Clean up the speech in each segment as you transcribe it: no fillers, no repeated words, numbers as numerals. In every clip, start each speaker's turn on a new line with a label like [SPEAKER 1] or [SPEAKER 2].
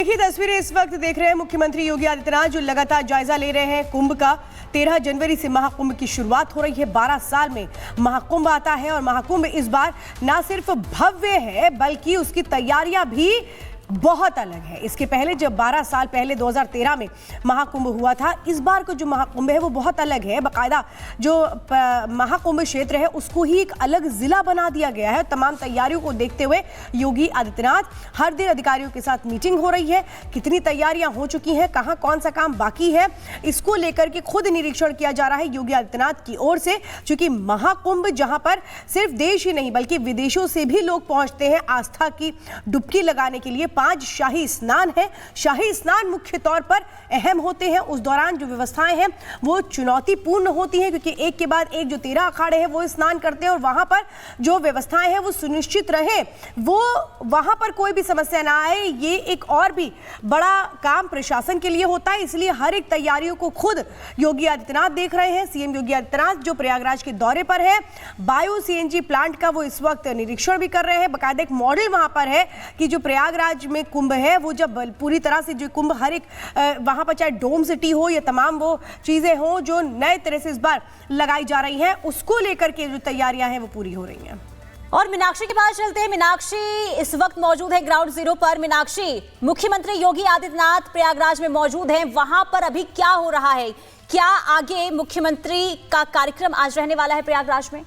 [SPEAKER 1] देखिए तस्वीरें इस वक्त देख रहे हैं मुख्यमंत्री योगी आदित्यनाथ जो लगातार जायजा ले रहे हैं कुंभ का। 13 जनवरी से महाकुंभ की शुरुआत हो रही है। 12 साल में महाकुंभ आता है और महाकुंभ इस बार ना सिर्फ भव्य है बल्कि उसकी तैयारियां भी बहुत अलग है। इसके पहले जब 12 साल पहले 2013 में महाकुंभ हुआ था, इस बार का जो महाकुंभ है वो बहुत अलग है। बाकायदा जो महाकुंभ क्षेत्र है उसको ही एक अलग जिला बना दिया गया है। तमाम तैयारियों को देखते हुए योगी आदित्यनाथ हर दिन अधिकारियों के साथ मीटिंग हो रही है। कितनी तैयारियां हो चुकी हैं, कहां कौन सा काम बाकी है, इसको लेकर के खुद निरीक्षण किया जा रहा है योगी आदित्यनाथ की ओर से। क्योंकि महाकुंभ जहां पर सिर्फ देश ही नहीं बल्कि विदेशों से भी लोग पहुंचते हैं आस्था की डुबकी लगाने के लिए। 5 शाही स्नान है। शाही स्नान मुख्य तौर पर अहम होते हैं। उस दौरान जो व्यवस्थाएं हैं वो चुनौतीपूर्ण होती हैं क्योंकि एक के बाद एक जो 13 अखाड़े हैं वो स्नान करते हैं और वहां पर जो व्यवस्थाएं हैं वो सुनिश्चित रहे, वो वहां पर कोई भी समस्या ना आए। ये एक और भी बड़ा काम प्रशासन के लिए होता है, इसलिए हर एक तैयारियों को खुद योगी आदित्यनाथ देख रहे हैं। सीएम योगी आदित्यनाथ जो प्रयागराज के दौरे पर है, बायो सीएनजी प्लांट का वो इस वक्त निरीक्षण भी कर रहे हैं। बाकायदा एक मॉडल वहां पर है कि जो प्रयागराज में कुंभ है वो जब पूरी तरह से जो कुंभ हर एक वहां पर चाहे डोम सिटी हो या तमाम वो चीजें हो जो नए तरह से इस बार लगाई जा रही हैं, उसको लेकर के जो तैयारियां हैं वो पूरी हो रही हैं।
[SPEAKER 2] और मीनाक्षी के पास चलते हैं। मीनाक्षी इस वक्त मौजूद है ग्राउंड जीरो पर। मीनाक्षी, मुख्यमंत्री योगी आदित्यनाथ प्रयागराज में मौजूद हैं, वहां पर अभी क्या हो रहा है? क्या आगे मुख्यमंत्री का कार्यक्रम आज रहने वाला है प्रयागराज में?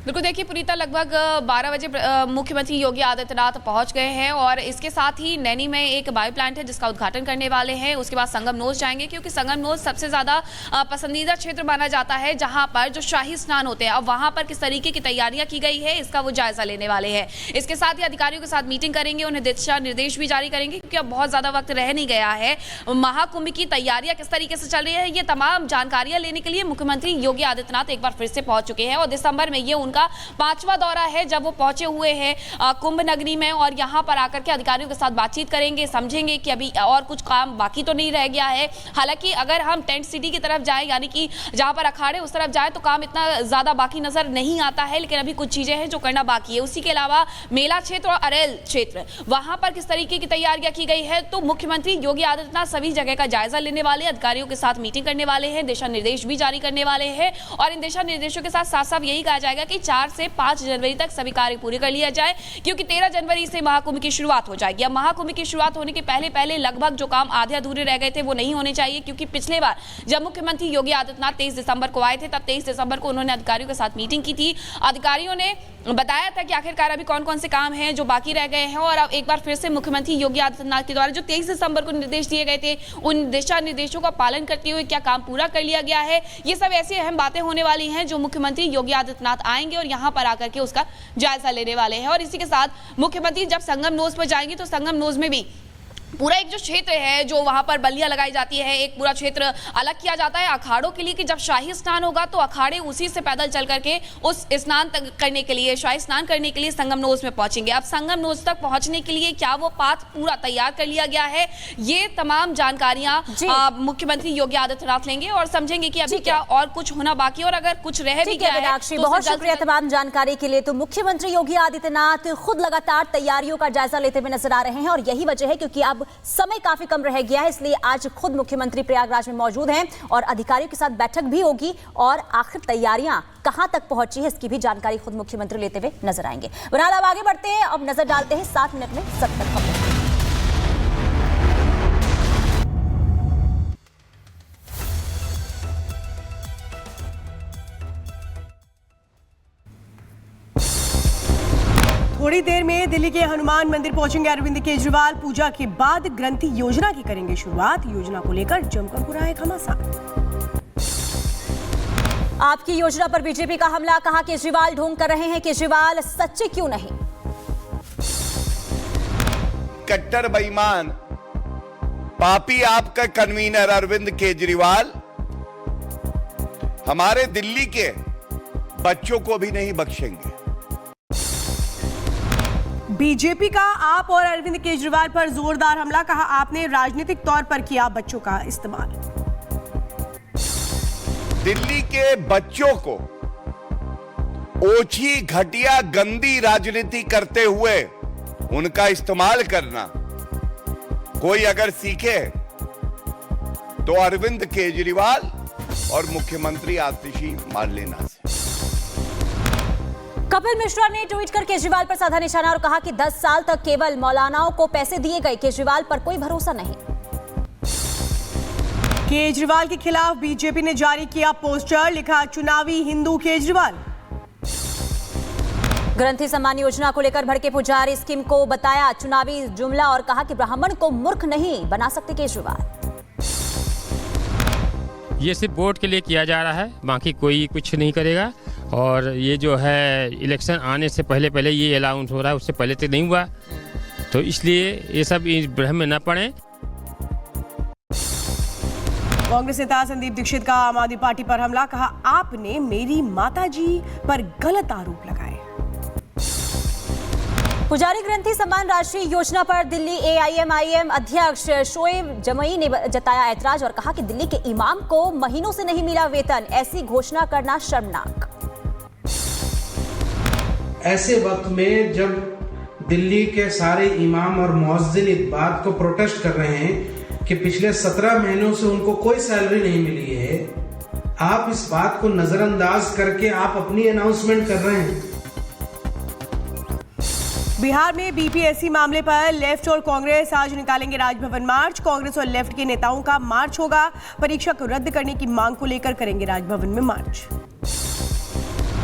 [SPEAKER 3] बिल्कुल, देखिए पुनीता, लगभग 12 बजे मुख्यमंत्री योगी आदित्यनाथ पहुंच गए हैं और इसके साथ ही नैनी में एक बायो प्लांट है जिसका उद्घाटन करने वाले हैं। उसके बाद संगमनोज जाएंगे क्योंकि संगमनोज सबसे ज़्यादा पसंदीदा क्षेत्र माना जाता है जहां पर जो शाही स्नान होते हैं। अब वहां पर किस तरीके की तैयारियां की गई है इसका वो जायजा लेने वाले हैं। इसके साथ ही अधिकारियों के साथ मीटिंग करेंगे, उन्हें दिशा निर्देश भी जारी करेंगे क्योंकि अब बहुत ज़्यादा वक्त रह नहीं गया है। महाकुंभ की तैयारियां किस तरीके से चल रही है ये तमाम जानकारियां लेने के लिए मुख्यमंत्री योगी आदित्यनाथ एक बार फिर से पहुंच चुके हैं और दिसंबर में ये उनका 5वां दौरा है जब वो पहुंचे हुए हैं कुंभ नगरी में और यहां पर आकर के अधिकारियों के साथ बातचीत करेंगे, समझेंगे कि अभी और कुछ काम बाकी तो नहीं रह गया है। हालांकि अगर हम टेंट सिटी की तरफ जाएं, यानी कि जहां पर अखाड़े उस तरफ जाए तो काम इतना ज्यादा बाकी नजर नहीं आता है, लेकिन अभी कुछ चीजें हैं जो करना बाकी है। उसी के अलावा मेला क्षेत्र और अरेल क्षेत्र, वहां पर किस तरीके की तैयारियां की गई है, तो मुख्यमंत्री योगी आदित्यनाथ सभी जगह का जायजा लेने वाले, अधिकारियों के साथ मीटिंग करने वाले हैं, दिशा निर्देश भी जारी करने वाले हैं और इन दिशा निर्देशों के साथ साथ साफ यही कहा जाएगा कि 4 से 5 जनवरी तक सभी कार्य पूरे कर लिया जाए क्योंकि 13 जनवरी से महाकुंभ की शुरुआत हो जाएगी। अब महाकुंभ की शुरुआत होने के पहले लगभग जो काम आधे अधूरे रह गए थे वो नहीं होने चाहिए क्योंकि पिछले बार जब मुख्यमंत्री योगी आदित्यनाथ 23 दिसंबर को आए थे तब 23 दिसंबर को उन्होंने अधिकारियों के साथ मीटिंग की थी। अधिकारियों ने बताया था कि आखिरकार अभी कौन कौन से काम हैं जो बाकी रह गए हैं और अब एक बार फिर से मुख्यमंत्री योगी आदित्यनाथ के द्वारा जो 23 दिसंबर को निर्देश दिए गए थे उन दिशा निर्देशों का पालन करते हुए क्या काम पूरा कर लिया गया है, ये सब ऐसी अहम बातें होने वाली हैं जो मुख्यमंत्री योगी आदित्यनाथ आएंगे और यहां पर आकर के उसका जायजा लेने वाले हैं। और इसी के साथ मुख्यमंत्री जब संगमनोज पर जाएंगे तो संगमनोज में भी पूरा एक जो क्षेत्र है जो वहां पर बलियां लगाई जाती है, एक पूरा क्षेत्र अलग किया जाता है अखाड़ों के लिए कि जब शाही स्नान होगा तो अखाड़े उसी से पैदल चल करके उस स्नान करने के लिए, शाही स्नान करने के लिए संगमनोज में पहुंचेंगे। अब संगमनोज तक पहुंचने के लिए क्या वो पाथ पूरा तैयार कर लिया गया है, ये तमाम जानकारियां मुख्यमंत्री योगी आदित्यनाथ लेंगे और समझेंगे कि अभी क्या और कुछ होना बाकी और अगर कुछ रह भी गया है।
[SPEAKER 2] बहुत शुक्रिया तमाम जानकारी के लिए। तो मुख्यमंत्री योगी आदित्यनाथ खुद लगातार तैयारियों का जायजा लेते हुए नजर आ रहे हैं और यही वजह है क्योंकि अब समय काफी कम रह गया है, इसलिए आज खुद मुख्यमंत्री प्रयागराज में मौजूद हैं और अधिकारियों के साथ बैठक भी होगी और आखिर तैयारियां कहां तक पहुंची है इसकी भी जानकारी खुद मुख्यमंत्री लेते हुए नजर आएंगे। बहरहाल अब आगे बढ़ते हैं, अब नजर डालते हैं 7 मिनट में 70 खबरें।
[SPEAKER 1] थोड़ी देर में दिल्ली के हनुमान मंदिर पहुंचेंगे अरविंद केजरीवाल। पूजा के बाद ग्रंथि योजना की करेंगे शुरुआत। योजना को लेकर जमकर हो रहा है घमासान।
[SPEAKER 2] आपकी योजना पर बीजेपी का हमला, कहा केजरीवाल ढोंग कर रहे हैं, केजरीवाल सच्चे क्यों नहीं?
[SPEAKER 4] कट्टर बेईमान पापी आपका कन्वीनर अरविंद केजरीवाल हमारे दिल्ली के बच्चों को भी नहीं बख्शेंगे।
[SPEAKER 1] बीजेपी का आप और अरविंद केजरीवाल पर जोरदार हमला, कहा आपने राजनीतिक तौर पर किया बच्चों का इस्तेमाल।
[SPEAKER 4] दिल्ली के बच्चों को ओछी घटिया गंदी राजनीति करते हुए उनका इस्तेमाल करना कोई अगर सीखे तो अरविंद केजरीवाल और मुख्यमंत्री आतिशी मार्लेना से।
[SPEAKER 2] कपिल मिश्रा ने ट्वीट कर केजरीवाल पर साधा निशाना और कहा कि 10 साल तक केवल मौलानाओं को पैसे दिए गए, केजरीवाल पर कोई भरोसा नहीं।
[SPEAKER 1] केजरीवाल के खिलाफ बीजेपी ने जारी किया पोस्टर, लिखा चुनावी हिंदू केजरीवाल।
[SPEAKER 2] ग्रंथी सम्मान योजना को लेकर भड़के पुजारी स्कीम को बताया चुनावी जुमला और कहा कि ब्राह्मण को मूर्ख नहीं बना सकते केजरीवाल।
[SPEAKER 5] ये सिर्फ वोट के लिए किया जा रहा है, बाकी कोई कुछ नहीं करेगा। और ये जो है इलेक्शन आने से पहले ये अलाउंस हो रहा है, उससे पहले तो नहीं हुआ, तो इसलिए ये सब इस भ्रम में न पड़े।
[SPEAKER 1] कांग्रेस नेता संदीप दीक्षित का आम आदमी पार्टी पर हमला, कहा आपने मेरी माताजी पर गलत आरोप लगाए।
[SPEAKER 2] पुजारी ग्रंथी सम्मान राशि योजना पर दिल्ली AIMIM अध्यक्ष शोएब जमई ने जताया ऐतराज और कहा कि दिल्ली के इमाम को महीनों से नहीं मिला वेतन, ऐसी घोषणा करना शर्मनाक।
[SPEAKER 6] ऐसे वक्त में जब दिल्ली के सारे इमाम और मुअज्जिन इस बात को प्रोटेस्ट कर रहे हैं कि पिछले 17 महीनों से उनको कोई सैलरी नहीं मिली है, आप इस बात को नजरअंदाज करके आप अपनी अनाउंसमेंट कर रहे हैं।
[SPEAKER 1] बिहार में BPSC मामले पर लेफ्ट और कांग्रेस आज निकालेंगे राजभवन मार्च। कांग्रेस और लेफ्ट के नेताओं का मार्च होगा। परीक्षा को रद्द करने की मांग को लेकर करेंगे राजभवन में मार्च।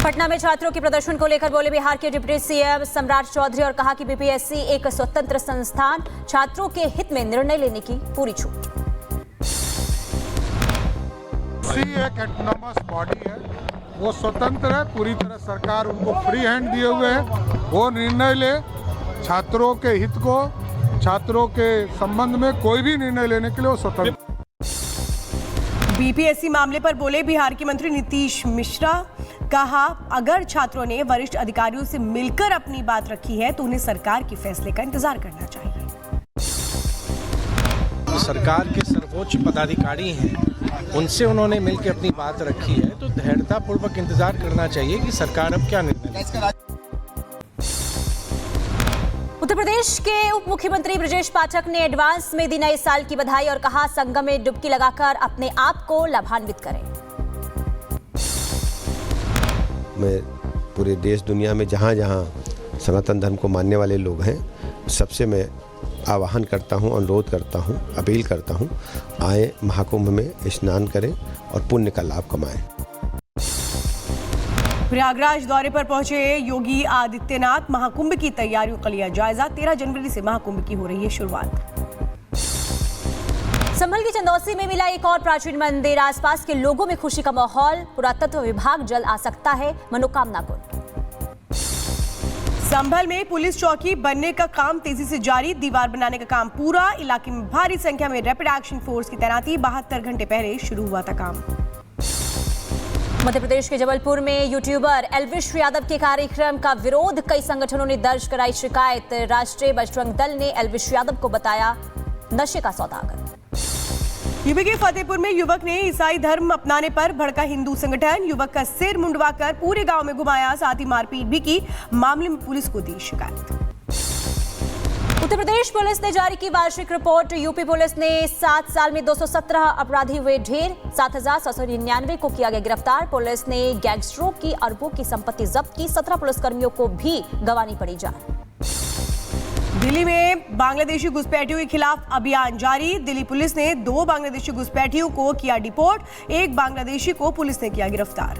[SPEAKER 2] पटना में छात्रों के प्रदर्शन को लेकर बोले बिहार के डिप्टी CM सम्राट चौधरी और कहा कि BPSC एक स्वतंत्र संस्थान, छात्रों के हित में निर्णय लेने की पूरी छूट।
[SPEAKER 7] एक ऑटोनॉमस बॉडी है, वो स्वतंत्र है, पूरी तरह सरकार उनको फ्री हैंड दिए हुए है, वो निर्णय ले। छात्रों के हित को, छात्रों के संबंध में कोई भी निर्णय लेने के लिए वो स्वतंत्र।
[SPEAKER 1] BPSC मामले पर बोले बिहार के मंत्री नीतीश मिश्रा, कहा अगर छात्रों ने वरिष्ठ अधिकारियों से मिलकर अपनी बात रखी है तो उन्हें सरकार के फैसले का इंतजार करना चाहिए।
[SPEAKER 8] सरकार के सर्वोच्च पदाधिकारी हैं, उनसे उन्होंने मिलकर अपनी बात रखी है, तो धैर्यता पूर्वक इंतजार करना चाहिए कि सरकार अब क्या निर्णय लेगी।
[SPEAKER 2] उत्तर प्रदेश के उप मुख्यमंत्री ब्रजेश पाठक ने एडवांस में दी नए साल की बधाई और कहा संगम में डुबकी लगाकर अपने आप को लाभान्वित करें।
[SPEAKER 9] मैं पूरे देश दुनिया में जहाँ जहाँ सनातन धर्म को मानने वाले लोग हैं, सबसे मैं आह्वान करता हूँ, अनुरोध करता हूँ, अपील करता हूँ, आए महाकुंभ में स्नान करें और पुण्य का लाभ कमाएं।
[SPEAKER 1] प्रयागराज दौरे पर पहुंचे योगी आदित्यनाथ, महाकुंभ की तैयारियों का लिया जायजा। 13 जनवरी से महाकुंभ की हो रही है शुरुआत।
[SPEAKER 2] संभल की चंदौसी में मिला एक और प्राचीन मंदिर, आसपास के लोगों में खुशी का माहौल। पुरातत्व विभाग जल्द आ सकता है मनोकामना कुंड।
[SPEAKER 1] संभल में पुलिस चौकी बनने का काम तेजी से जारी, दीवार बनाने का काम पूरा। इलाके में भारी संख्या में रैपिड एक्शन फोर्स की तैनाती, 72 घंटे पहले शुरू हुआ था काम।
[SPEAKER 2] मध्य प्रदेश के जबलपुर में यूट्यूबर एल्विश यादव के कार्यक्रम का विरोध, कई संगठनों ने दर्ज कराई शिकायत। राष्ट्रीय बजरंग दल ने एल्विश यादव को बताया नशे का सौदागर।
[SPEAKER 1] यूपी के फतेहपुर में युवक ने ईसाई धर्म अपनाने पर भड़का हिंदू संगठन, युवक का सिर मुंडवाकर पूरे गांव में घुमाया, साथ ही मारपीट भी की। मामले में पुलिस को दी शिकायत। उत्तर प्रदेश पुलिस ने जारी की वार्षिक रिपोर्ट, यूपी पुलिस ने 7 साल में 217 अपराधी हुए ढेर, 7,799 को किया गया गिरफ्तार। पुलिस ने गैंगस्टरों की अरबों की संपत्ति जब्त की, 17 पुलिसकर्मियों को भी गंवानी पड़ी जान। दिल्ली में बांग्लादेशी घुसपैठियों के खिलाफ अभियान जारी, दिल्ली पुलिस ने 2 बांग्लादेशी घुसपैठियों को किया डिपोर्ट, 1 बांग्लादेशी को पुलिस ने किया गिरफ्तार।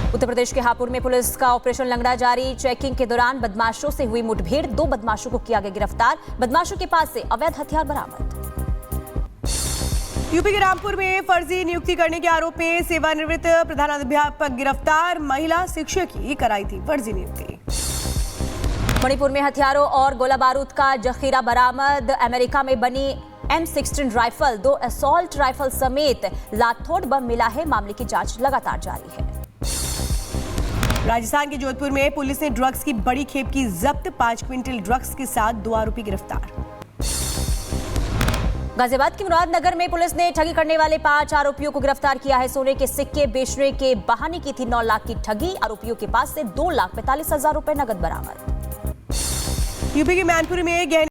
[SPEAKER 1] उत्तर प्रदेश के हापुड़ में पुलिस का ऑपरेशन लंगड़ा जारी, चेकिंग के दौरान बदमाशों से हुई मुठभेड़, 2 बदमाशों को किया गया गिरफ्तार, बदमाशों के पास से अवैध हथियार बरामद। यूपी के रामपुर में फर्जी नियुक्ति करने के आरोप में सेवानिवृत्त प्रधानाध्यापक गिरफ्तार, महिला शिक्षक की कराई थी फर्जी नियुक्ति। मणिपुर में हथियारों और गोला बारूद का जखीरा बरामद, अमेरिका में बनी M16 राइफल, 2 असॉल्ट राइफल समेत लाथोड़ बम मिला है, मामले की जांच लगातार जारी है। राजस्थान के जोधपुर में पुलिस ने ड्रग्स की बड़ी खेप की जब्त, 5 क्विंटल ड्रग्स के साथ 2 आरोपी गिरफ्तार। गाजियाबाद के मुरादनगर में पुलिस ने ठगी करने वाले 5 आरोपियों को गिरफ्तार किया है, सोने के सिक्के बेचने के बहाने की थी 9 लाख की ठगी, आरोपियों के पास से 2,45,000 रुपए नकद बरामद। यूपी के मैनपुरी में गहने